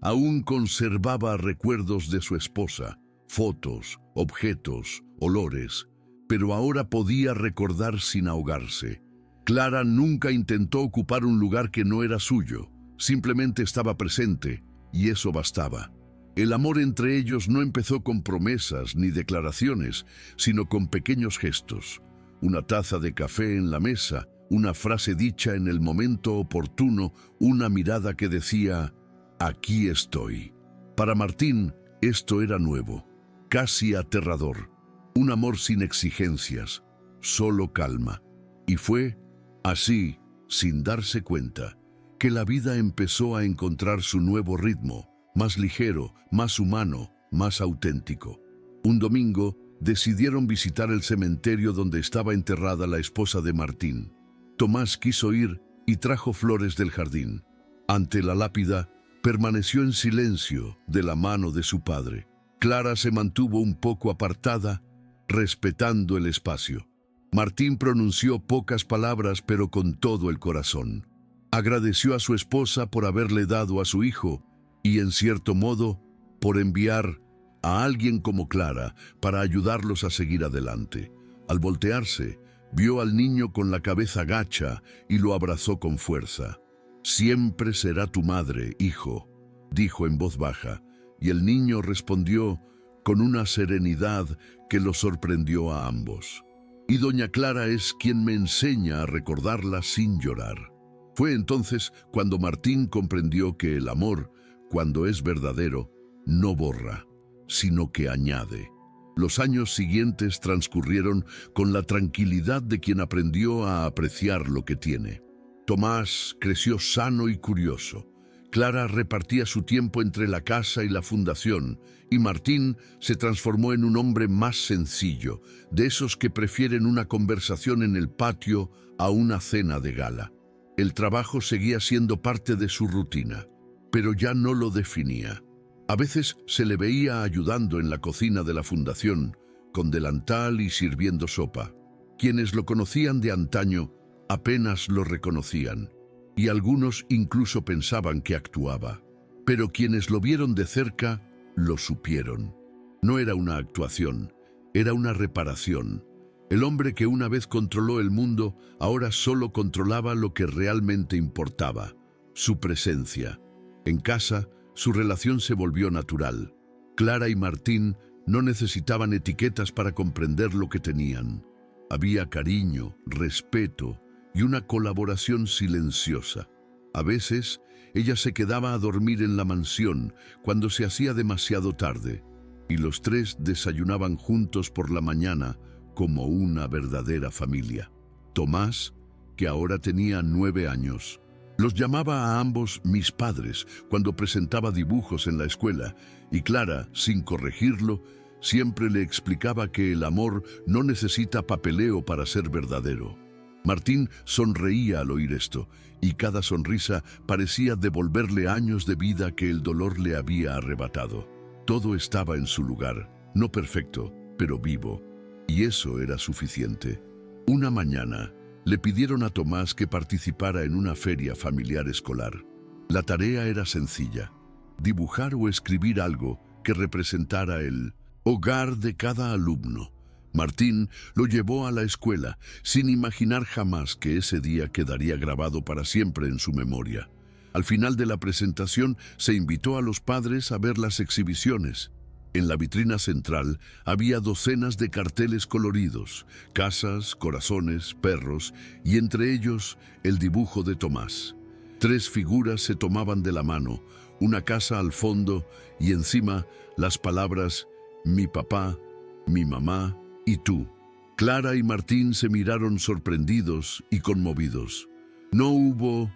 Aún conservaba recuerdos de su esposa, fotos, objetos, olores, pero ahora podía recordar sin ahogarse. Clara nunca intentó ocupar un lugar que no era suyo, simplemente estaba presente, y eso bastaba. El amor entre ellos no empezó con promesas ni declaraciones, sino con pequeños gestos. Una taza de café en la mesa, una frase dicha en el momento oportuno, una mirada que decía, «Aquí estoy». Para Martín, esto era nuevo, casi aterrador. Un amor sin exigencias, solo calma. Y fue así, sin darse cuenta, que la vida empezó a encontrar su nuevo ritmo, más ligero, más humano, más auténtico. Un domingo, decidieron visitar el cementerio donde estaba enterrada la esposa de Martín. Tomás quiso ir y trajo flores del jardín. Ante la lápida, permaneció en silencio de la mano de su padre. Clara se mantuvo un poco apartada, respetando el espacio. Martín pronunció pocas palabras, pero con todo el corazón. Agradeció a su esposa por haberle dado a su hijo y, en cierto modo, por enviar a alguien como Clara para ayudarlos a seguir adelante. Al voltearse, vio al niño con la cabeza gacha y lo abrazó con fuerza. «Siempre será tu madre, hijo», dijo en voz baja, y el niño respondió con una serenidad que lo sorprendió a ambos. «Y doña Clara es quien me enseña a recordarla sin llorar». Fue entonces cuando Martín comprendió que el amor, cuando es verdadero, no borra, sino que añade. Los años siguientes transcurrieron con la tranquilidad de quien aprendió a apreciar lo que tiene. Tomás creció sano y curioso. Clara repartía su tiempo entre la casa y la fundación, y Martín se transformó en un hombre más sencillo, de esos que prefieren una conversación en el patio a una cena de gala. El trabajo seguía siendo parte de su rutina, pero ya no lo definía. A veces se le veía ayudando en la cocina de la fundación, con delantal y sirviendo sopa. Quienes lo conocían de antaño apenas lo reconocían, y algunos incluso pensaban que actuaba. Pero quienes lo vieron de cerca, lo supieron. No era una actuación, era una reparación. El hombre que una vez controló el mundo, ahora solo controlaba lo que realmente importaba, su presencia. En casa, su relación se volvió natural. Clara y Martín no necesitaban etiquetas para comprender lo que tenían. Había cariño, respeto y una colaboración silenciosa. A veces, ella se quedaba a dormir en la mansión cuando se hacía demasiado tarde, y los tres desayunaban juntos por la mañana como una verdadera familia. Tomás, que ahora tenía 9 años, los llamaba a ambos mis padres cuando presentaba dibujos en la escuela, y Clara, sin corregirlo, siempre le explicaba que el amor no necesita papeleo para ser verdadero. Martín sonreía al oír esto, y cada sonrisa parecía devolverle años de vida que el dolor le había arrebatado. Todo estaba en su lugar, no perfecto, pero vivo, y eso era suficiente. Una mañana, le pidieron a Tomás que participara en una feria familiar escolar. La tarea era sencilla: dibujar o escribir algo que representara el hogar de cada alumno. Martín lo llevó a la escuela, sin imaginar jamás que ese día quedaría grabado para siempre en su memoria. Al final de la presentación, se invitó a los padres a ver las exhibiciones. En la vitrina central había docenas de carteles coloridos, casas, corazones, perros, y entre ellos el dibujo de Tomás. 3 figuras se tomaban de la mano, una casa al fondo y encima las palabras «mi papá», «mi mamá» y «tú». Clara y Martín se miraron sorprendidos y conmovidos. No hubo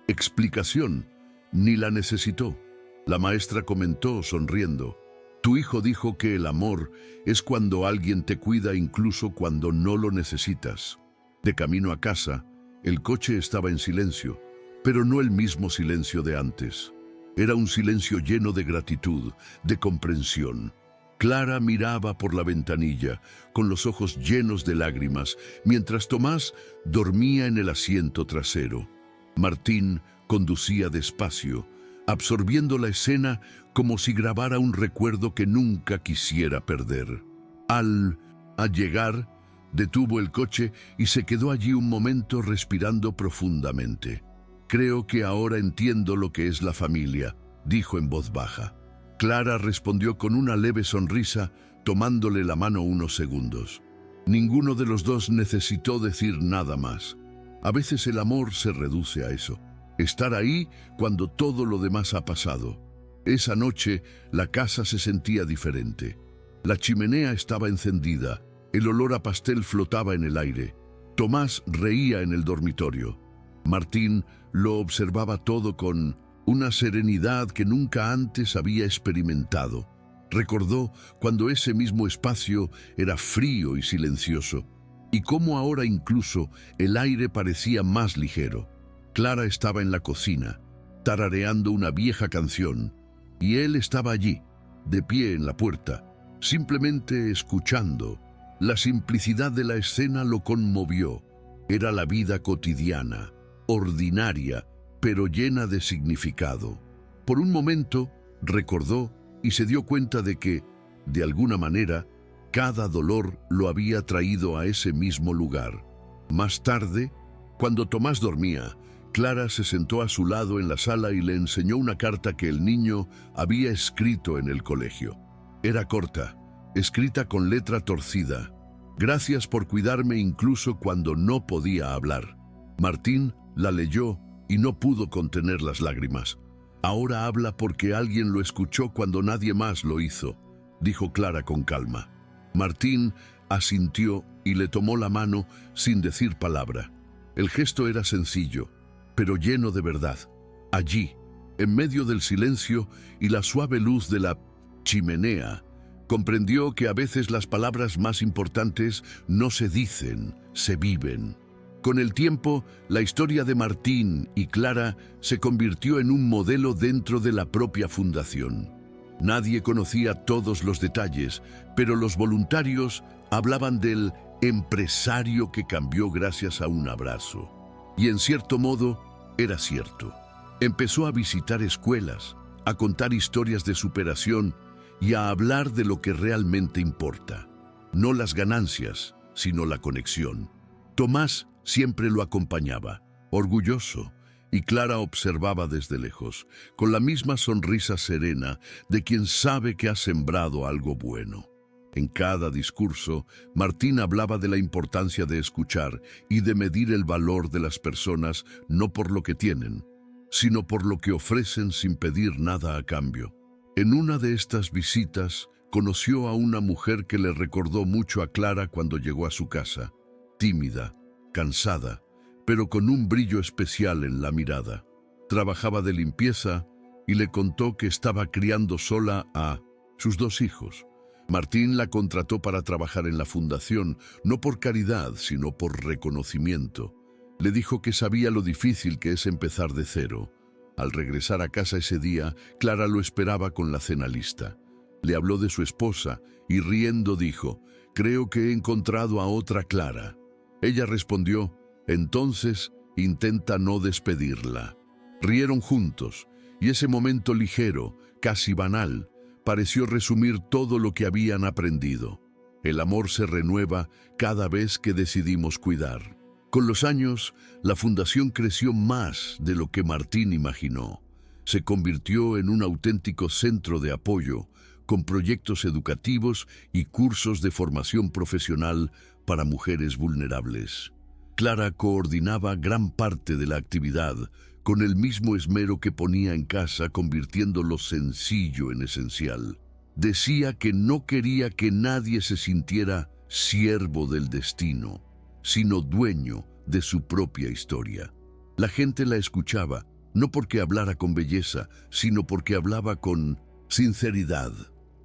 explicación, ni la necesitó. La maestra comentó sonriendo: «Tu hijo dijo que el amor es cuando alguien te cuida incluso cuando no lo necesitas». De camino a casa, el coche estaba en silencio, pero no el mismo silencio de antes. Era un silencio lleno de gratitud, de comprensión. Clara miraba por la ventanilla, con los ojos llenos de lágrimas, mientras Tomás dormía en el asiento trasero. Martín conducía despacio, absorbiendo la escena como si grabara un recuerdo que nunca quisiera perder. Al llegar, detuvo el coche y se quedó allí un momento respirando profundamente. «Creo que ahora entiendo lo que es la familia», dijo en voz baja. Clara respondió con una leve sonrisa, tomándole la mano unos segundos. Ninguno de los dos necesitó decir nada más. A veces el amor se reduce a eso, estar ahí cuando todo lo demás ha pasado. Esa noche la casa se sentía diferente. La chimenea estaba encendida, el olor a pastel flotaba en el aire. Tomás reía en el dormitorio. Martín lo observaba todo con una serenidad que nunca antes había experimentado. Recordó cuando ese mismo espacio era frío y silencioso, y cómo ahora incluso el aire parecía más ligero. Clara estaba en la cocina, tarareando una vieja canción, y él estaba allí, de pie en la puerta, simplemente escuchando. La simplicidad de la escena lo conmovió. Era la vida cotidiana, ordinaria, pero llena de significado. Por un momento recordó y se dio cuenta de que, de alguna manera, cada dolor lo había traído a ese mismo lugar. Más tarde, cuando Tomás dormía, Clara se sentó a su lado en la sala y le enseñó una carta que el niño había escrito en el colegio. Era corta, escrita con letra torcida. «Gracias por cuidarme incluso cuando no podía hablar». Martín la leyó y no pudo contener las lágrimas. «Ahora habla porque alguien lo escuchó cuando nadie más lo hizo», dijo Clara con calma. Martín asintió y le tomó la mano sin decir palabra. El gesto era sencillo, pero lleno de verdad. Allí, en medio del silencio y la suave luz de la chimenea, comprendió que a veces las palabras más importantes no se dicen, se viven. Con el tiempo, la historia de Martín y Clara se convirtió en un modelo dentro de la propia fundación. Nadie conocía todos los detalles, pero los voluntarios hablaban del empresario que cambió gracias a un abrazo. Y en cierto modo, era cierto. Empezó a visitar escuelas, a contar historias de superación y a hablar de lo que realmente importa. No las ganancias, sino la conexión. Tomás siempre lo acompañaba, orgulloso, y Clara observaba desde lejos, con la misma sonrisa serena de quien sabe que ha sembrado algo bueno. En cada discurso, Martín hablaba de la importancia de escuchar y de medir el valor de las personas no por lo que tienen, sino por lo que ofrecen sin pedir nada a cambio. En una de estas visitas, conoció a una mujer que le recordó mucho a Clara cuando llegó a su casa, tímida, cansada, pero con un brillo especial en la mirada. Trabajaba de limpieza y le contó que estaba criando sola a sus 2 hijos. Martín la contrató para trabajar en la fundación, no por caridad, sino por reconocimiento. Le dijo que sabía lo difícil que es empezar de cero. Al regresar a casa ese día, Clara lo esperaba con la cena lista. Le habló de su esposa y riendo dijo: «Creo que he encontrado a otra Clara». Ella respondió: «Entonces, intenta no despedirla». Rieron juntos, y ese momento ligero, casi banal, pareció resumir todo lo que habían aprendido. El amor se renueva cada vez que decidimos cuidar. Con los años, la fundación creció más de lo que Martín imaginó. Se convirtió en un auténtico centro de apoyo, con proyectos educativos y cursos de formación profesional para mujeres vulnerables. Clara coordinaba gran parte de la actividad, con el mismo esmero que ponía en casa, convirtiendo lo sencillo en esencial. Decía que no quería que nadie se sintiera siervo del destino, sino dueño de su propia historia. La gente la escuchaba, no porque hablara con belleza, sino porque hablaba con sinceridad.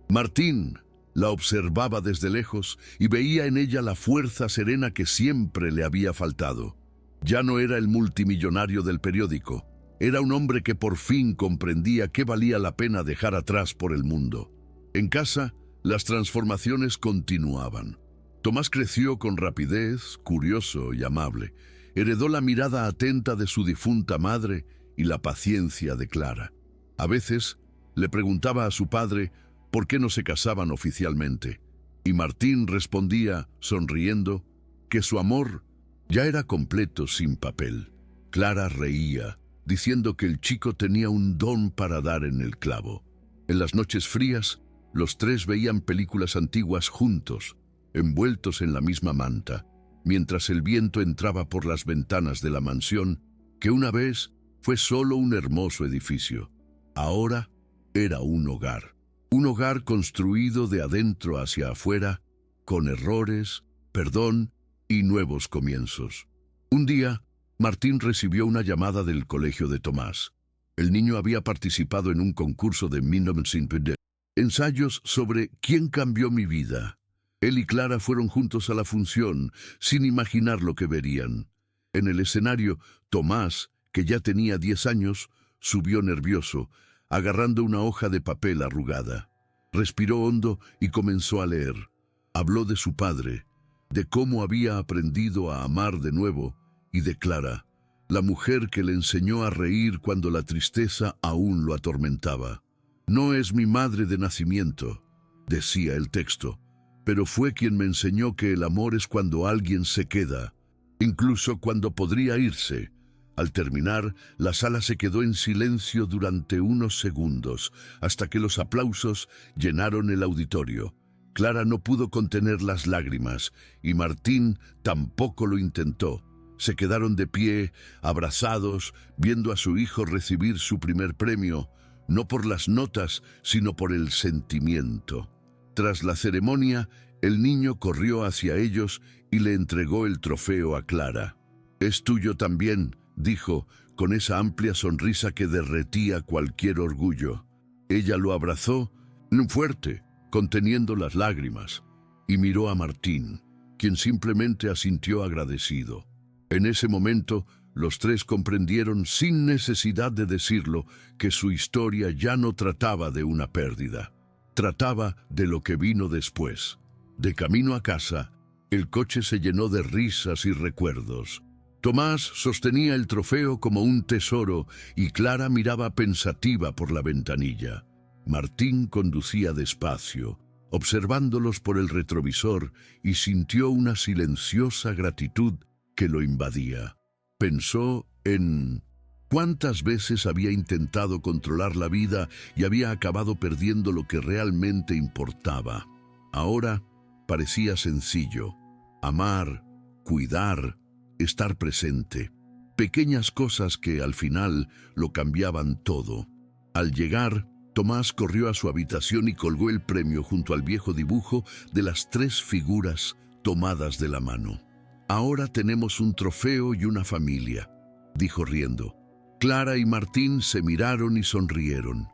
Martín la observaba desde lejos y veía en ella la fuerza serena que siempre le había faltado. Ya no era el multimillonario del periódico, era un hombre que por fin comprendía qué valía la pena dejar atrás por el mundo. En casa, Las transformaciones continuaban. Tomás creció con rapidez, curioso y amable. Heredó la mirada atenta de su difunta madre y la paciencia de Clara. A veces le preguntaba a su padre por qué no se casaban oficialmente, y Martín respondía, sonriendo, que su amor ya era completo sin papel. Clara reía, diciendo que el chico tenía un don para dar en el clavo. En las noches frías, los tres veían películas antiguas juntos, envueltos en la misma manta, mientras el viento entraba por las ventanas de la mansión, que una vez fue solo un hermoso edificio. Ahora era un hogar construido de adentro hacia afuera, con errores, perdón y nuevos comienzos. Un día, Martín recibió una llamada del colegio de Tomás. El niño había participado en un concurso de 1920, ensayos sobre ¿Quién cambió mi vida? Él y Clara fueron juntos a la función, sin imaginar lo que verían. En el escenario, Tomás, que ya tenía 10 años, subió nervioso, agarrando una hoja de papel arrugada. Respiró hondo y comenzó a leer. Habló de su padre, de cómo había aprendido a amar de nuevo, y de Clara, la mujer que le enseñó a reír cuando la tristeza aún lo atormentaba. No es mi madre de nacimiento, decía el texto, pero fue quien me enseñó que el amor es cuando alguien se queda, incluso cuando podría irse. Al terminar, la sala se quedó en silencio durante unos segundos, hasta que los aplausos llenaron el auditorio. Clara no pudo contener las lágrimas, y Martín tampoco lo intentó. Se quedaron de pie, abrazados, viendo a su hijo recibir su primer premio, no por las notas, sino por el sentimiento. Tras la ceremonia, el niño corrió hacia ellos y le entregó el trofeo a Clara. «Es tuyo también», dijo, con esa amplia sonrisa que derretía cualquier orgullo. Ella lo abrazó fuerte, conteniendo las lágrimas, y miró a Martín, quien simplemente asintió agradecido. En ese momento, los tres comprendieron, sin necesidad de decirlo, que su historia ya no trataba de una pérdida. Trataba de lo que vino después. De camino a casa, el coche se llenó de risas y recuerdos. Tomás sostenía el trofeo como un tesoro y Clara miraba pensativa por la ventanilla. Martín conducía despacio, observándolos por el retrovisor, y sintió una silenciosa gratitud que lo invadía. Pensó en cuántas veces había intentado controlar la vida y había acabado perdiendo lo que realmente importaba. Ahora parecía sencillo: amar, cuidar, estar presente. Pequeñas cosas que al final lo cambiaban todo. Al llegar, Tomás corrió a su habitación y colgó el premio junto al viejo dibujo de las 3 figuras tomadas de la mano. «Ahora tenemos un trofeo y una familia», dijo riendo. Clara y Martín se miraron y sonrieron.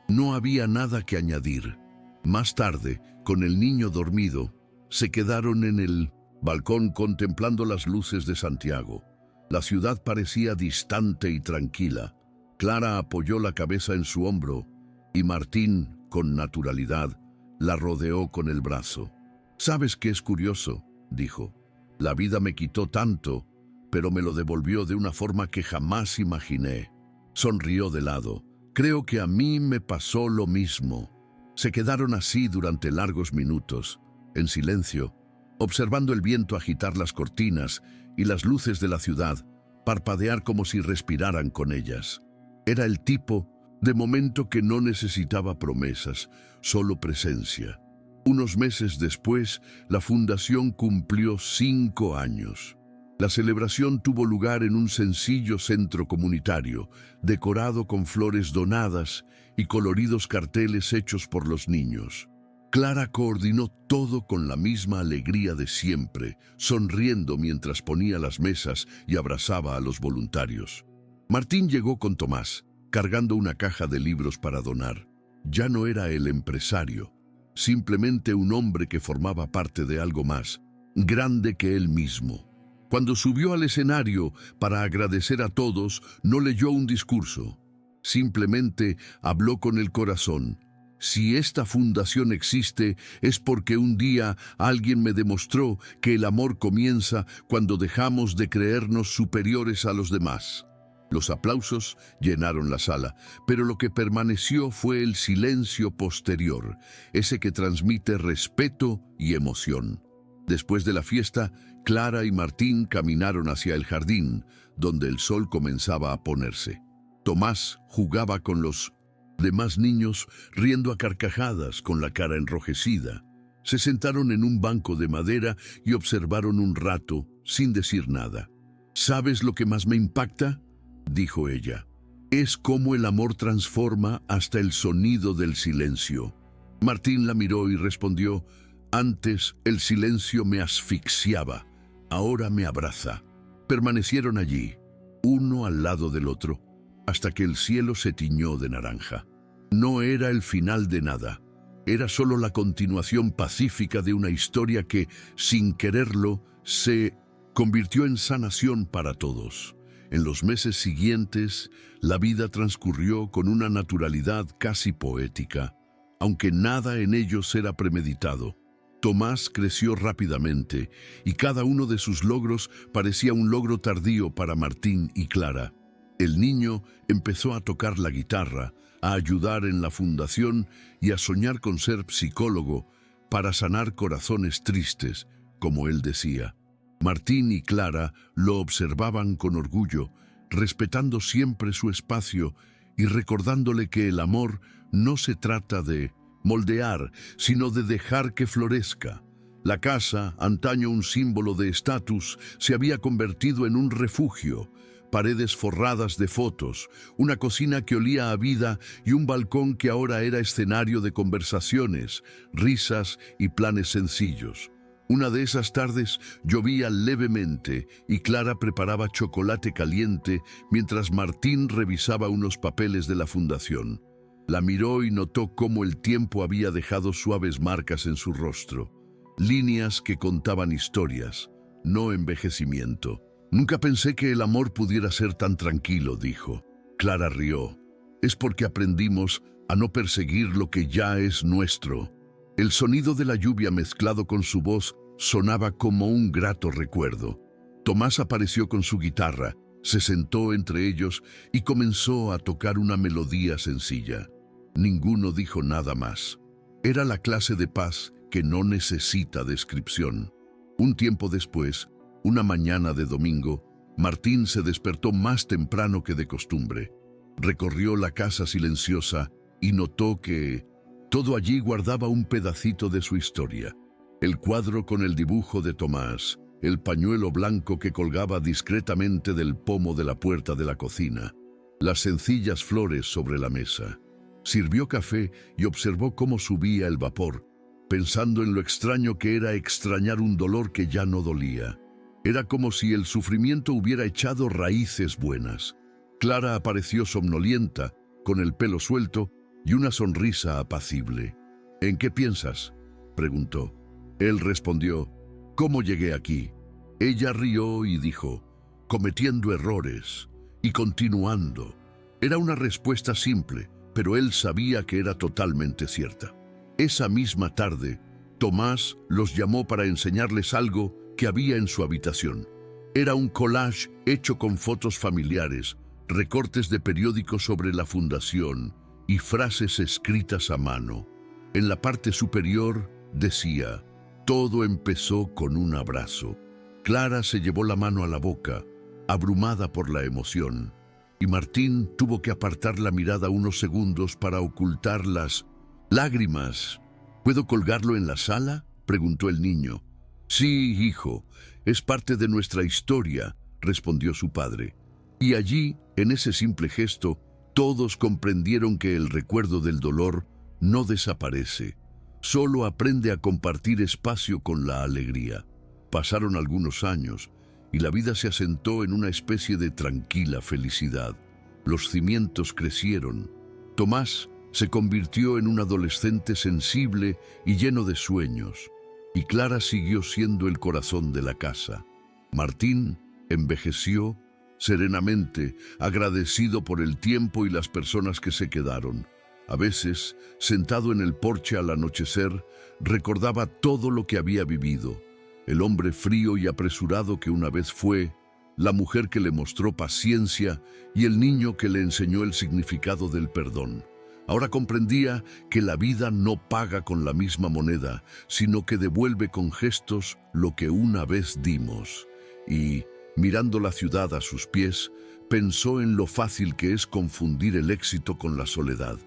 No había nada que añadir. Más tarde, con el niño dormido, se quedaron en el balcón contemplando las luces de Santiago. La ciudad parecía distante y tranquila. Clara apoyó la cabeza en su hombro y Martín, con naturalidad, la rodeó con el brazo. «¿Sabes qué es curioso?», dijo. «La vida me quitó tanto, pero me lo devolvió de una forma que jamás imaginé». Sonrió de lado. «Creo que a mí me pasó lo mismo». Se quedaron así durante largos minutos, en silencio, observando el viento agitar las cortinas y las luces de la ciudad parpadear como si respiraran con ellas. Era el tipo de momento que no necesitaba promesas, solo presencia. Unos meses después, la fundación cumplió 5 años. La celebración tuvo lugar en un sencillo centro comunitario, decorado con flores donadas y coloridos carteles hechos por los niños. Clara coordinó todo con la misma alegría de siempre, sonriendo mientras ponía las mesas y abrazaba a los voluntarios. Martín llegó con Tomás, cargando una caja de libros para donar. Ya no era el empresario, simplemente un hombre que formaba parte de algo más, grande que él mismo. Cuando subió al escenario para agradecer a todos, no leyó un discurso. Simplemente habló con el corazón, Si esta fundación existe, es porque un día alguien me demostró que el amor comienza cuando dejamos de creernos superiores a los demás. Los aplausos llenaron la sala, pero lo que permaneció fue el silencio posterior, ese que transmite respeto y emoción. Después de la fiesta, Clara y Martín caminaron hacia el jardín, donde el sol comenzaba a ponerse. Tomás jugaba con los demás niños, riendo a carcajadas con la cara enrojecida. Se sentaron en un banco de madera y observaron un rato, sin decir nada. ¿Sabes lo que más me impacta?, dijo ella. Es cómo el amor transforma hasta el sonido del silencio. Martín la miró y respondió: antes el silencio me asfixiaba, ahora me abraza. Permanecieron allí, uno al lado del otro, hasta que el cielo se tiñó de naranja. No era el final de nada, era solo la continuación pacífica de una historia que, sin quererlo, se convirtió en sanación para todos. En los meses siguientes, la vida transcurrió con una naturalidad casi poética, aunque nada en ellos era premeditado. Tomás creció rápidamente y cada uno de sus logros parecía un logro tardío para Martín y Clara. El niño empezó a tocar la guitarra, a ayudar en la fundación y a soñar con ser psicólogo para sanar corazones tristes, como él decía. Martín y Clara lo observaban con orgullo, respetando siempre su espacio y recordándole que el amor no se trata de moldear, sino de dejar que florezca. La casa, antaño un símbolo de estatus, se había convertido en un refugio. Paredes forradas de fotos, una cocina que olía a vida y un balcón que ahora era escenario de conversaciones, risas y planes sencillos. Una de esas tardes llovía levemente y Clara preparaba chocolate caliente mientras Martín revisaba unos papeles de la fundación. La miró y notó cómo el tiempo había dejado suaves marcas en su rostro, líneas que contaban historias, no envejecimiento. Nunca pensé que el amor pudiera ser tan tranquilo, dijo. Clara rió. Es porque aprendimos a no perseguir lo que ya es nuestro. El sonido de la lluvia mezclado con su voz sonaba como un grato recuerdo. Tomás apareció con su guitarra, se sentó entre ellos y comenzó a tocar una melodía sencilla. Ninguno dijo nada más. Era la clase de paz que no necesita descripción. Un tiempo después, una mañana de domingo, Martín se despertó más temprano que de costumbre. Recorrió la casa silenciosa y notó que todo allí guardaba un pedacito de su historia. El cuadro con el dibujo de Tomás, el pañuelo blanco que colgaba discretamente del pomo de la puerta de la cocina, las sencillas flores sobre la mesa. Sirvió café y observó cómo subía el vapor, pensando en lo extraño que era extrañar un dolor que ya no dolía. Era como si el sufrimiento hubiera echado raíces buenas. Clara apareció somnolienta, con el pelo suelto y una sonrisa apacible. ¿En qué piensas?, preguntó. Él respondió: ¿cómo llegué aquí? Ella rió y dijo: cometiendo errores y continuando. Era una respuesta simple, pero él sabía que era totalmente cierta. Esa misma tarde, Tomás los llamó para enseñarles algo que había en su habitación. Era un collage hecho con fotos familiares, recortes de periódicos sobre la fundación y frases escritas a mano. En la parte superior decía: todo empezó con un abrazo. Clara se llevó la mano a la boca, abrumada por la emoción, y Martín tuvo que apartar la mirada unos segundos para ocultar las lágrimas. ¿Puedo colgarlo en la sala?, preguntó el niño. Sí, hijo, es parte de nuestra historia, respondió su padre. Y allí, en ese simple gesto, todos comprendieron que el recuerdo del dolor no desaparece, solo aprende a compartir espacio con la alegría. Pasaron algunos años y la vida se asentó en una especie de tranquila felicidad. Los cimientos crecieron. Tomás se convirtió en un adolescente sensible y lleno de sueños, y Clara siguió siendo el corazón de la casa. Martín envejeció serenamente, agradecido por el tiempo y las personas que se quedaron. A veces, sentado en el porche al anochecer, recordaba todo lo que había vivido, el hombre frío y apresurado que una vez fue, la mujer que le mostró paciencia y el niño que le enseñó el significado del perdón. Ahora comprendía que la vida no paga con la misma moneda, sino que devuelve con gestos lo que una vez dimos. Y, mirando la ciudad a sus pies, pensó en lo fácil que es confundir el éxito con la soledad.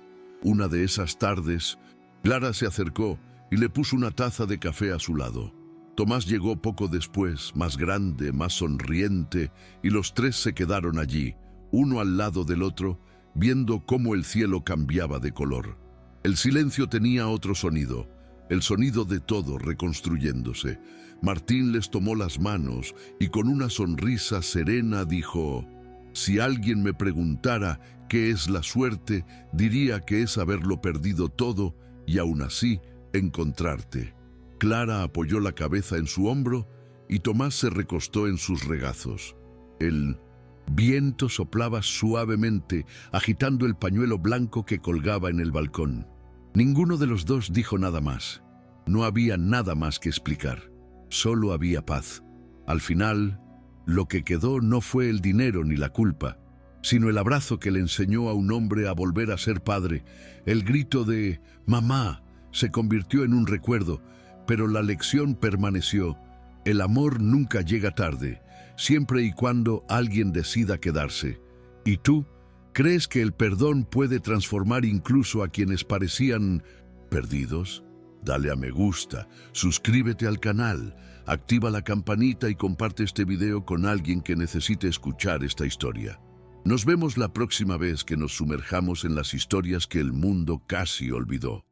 Una de esas tardes, Clara se acercó y le puso una taza de café a su lado. Tomás llegó poco después, más grande, más sonriente, y los tres se quedaron allí, uno al lado del otro, viendo cómo el cielo cambiaba de color. El silencio tenía otro sonido, el sonido de todo reconstruyéndose. Martín les tomó las manos y con una sonrisa serena dijo: «Si alguien me preguntara qué es la suerte, diría que es haberlo perdido todo y aún así encontrarte». Clara apoyó la cabeza en su hombro y Tomás se recostó en sus regazos. El viento soplaba suavemente, agitando el pañuelo blanco que colgaba en el balcón. Ninguno de los dos dijo nada más. No había nada más que explicar. Solo había paz. Al final, lo que quedó no fue el dinero ni la culpa, sino el abrazo que le enseñó a un hombre a volver a ser padre. El grito de «mamá» se convirtió en un recuerdo, pero la lección permaneció. El amor nunca llega tarde, siempre y cuando alguien decida quedarse. ¿Y tú? ¿Crees que el perdón puede transformar incluso a quienes parecían perdidos? Dale a me gusta, suscríbete al canal, activa la campanita y comparte este video con alguien que necesite escuchar esta historia. Nos vemos la próxima vez que nos sumerjamos en las historias que el mundo casi olvidó.